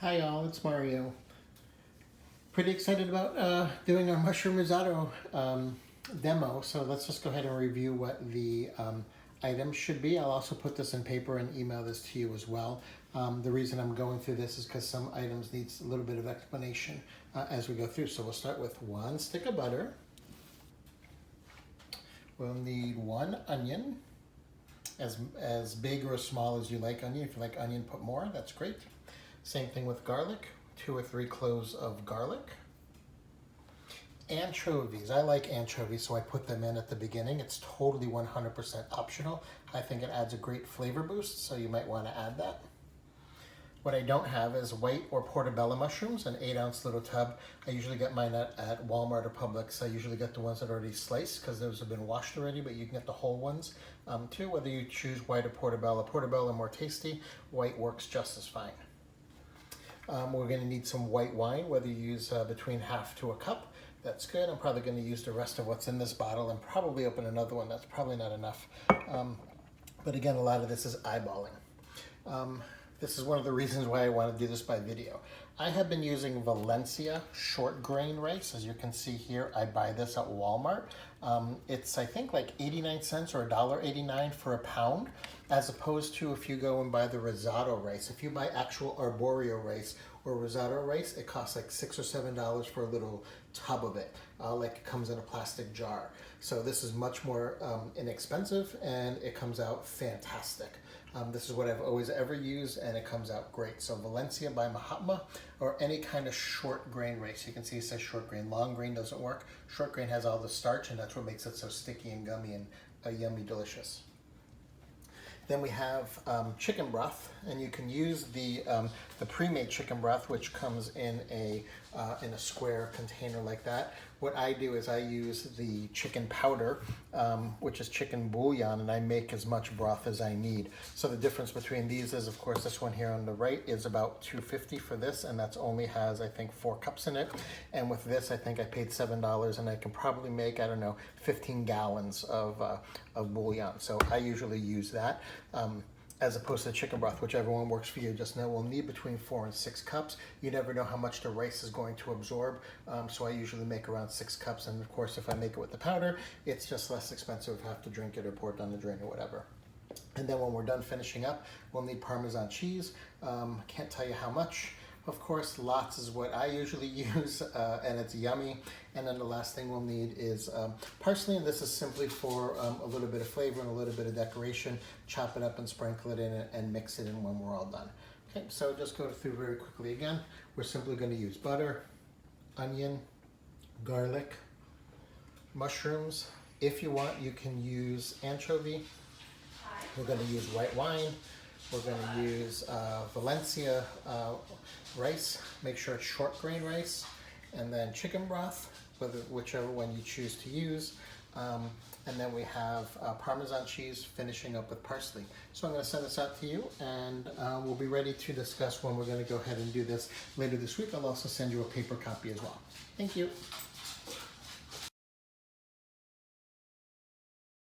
Hi y'all, it's Mario. Pretty excited about doing our mushroom risotto demo, so let's just go ahead and review what the items should be. I'll also put this in paper and email this to you as well. The reason I'm going through this is because some items need a little bit of explanation as we go through. So we'll start with 1 stick of butter. We'll need 1 onion, as big or as small as you like onion. If you like onion, put more, that's great. Same thing with garlic, 2 or 3 cloves of garlic. Anchovies, I like anchovies, so I put them in at the beginning. It's totally 100% optional. I think it adds a great flavor boost, so you might want to add that. What I don't have is white or portobello mushrooms, an 8-ounce little tub. I usually get mine at Walmart or Publix. I usually get the ones that are already sliced because those have been washed already, but you can get the whole ones too, whether you choose white or portobello. Portobello are more tasty, white works just as fine. We're going to need some white wine, whether you use between half to a cup. That's good. I'm probably going to use the rest of what's in this bottle and probably open another one. That's probably not enough. But again, a lot of this is eyeballing. This is one of the reasons why I want to do this by video. I have been using Valencia short grain rice. As you can see here, I buy this at Walmart. It's, I think, like 89 cents or $1.89 for a pound, as opposed to if you go and buy the risotto rice. If you buy actual arborio rice or risotto rice, it costs like $6 or $7 for a little tub of it, like it comes in a plastic jar. So this is much more inexpensive, and it comes out fantastic. This is what I've always ever used, and it comes out great. So Valencia by Mahatma, or any kind of short grain rice. You can see it says short grain. Long grain doesn't work. Short grain has all the starch, and that's what makes it so sticky and gummy and yummy delicious. Then we have chicken broth, and you can use the pre-made chicken broth, which comes in a square container like that. What I do is I use the chicken powder, which is chicken bouillon, and I make as much broth as I need. So the difference between these is, of course, this one here on the right is about $2.50 for this, and that's only has, I think, 4 cups in it. And with this, I think I paid $7, and I can probably make, I don't know, 15 gallons of bouillon. So I usually use that. As opposed to chicken broth, whichever one works for you. Just know we'll need between 4 and 6 cups. You never know how much the rice is going to absorb, so I usually make around 6 cups, and of course if I make it with the powder, it's just less expensive if I have to drink it or pour it down the drain or whatever. And then when we're done finishing up, we'll need Parmesan cheese. Can't tell you how much. Of course, lots is what I usually use, and it's yummy. And then the last thing we'll need is parsley, and this is simply for a little bit of flavor and a little bit of decoration. Chop it up and sprinkle it in and mix it in when we're all done. Okay, so just go through very quickly again. We're simply going to use butter, onion, garlic, mushrooms. If you want, you can use anchovy. We're going to use white wine. We're going to use Valencia rice. Make sure it's short grain rice. And then chicken broth, whichever one you choose to use. And then we have Parmesan cheese, finishing up with parsley. So I'm going to send this out to you, and we'll be ready to discuss when we're going to go ahead and do this later this week. I'll also send you a paper copy as well. Thank you.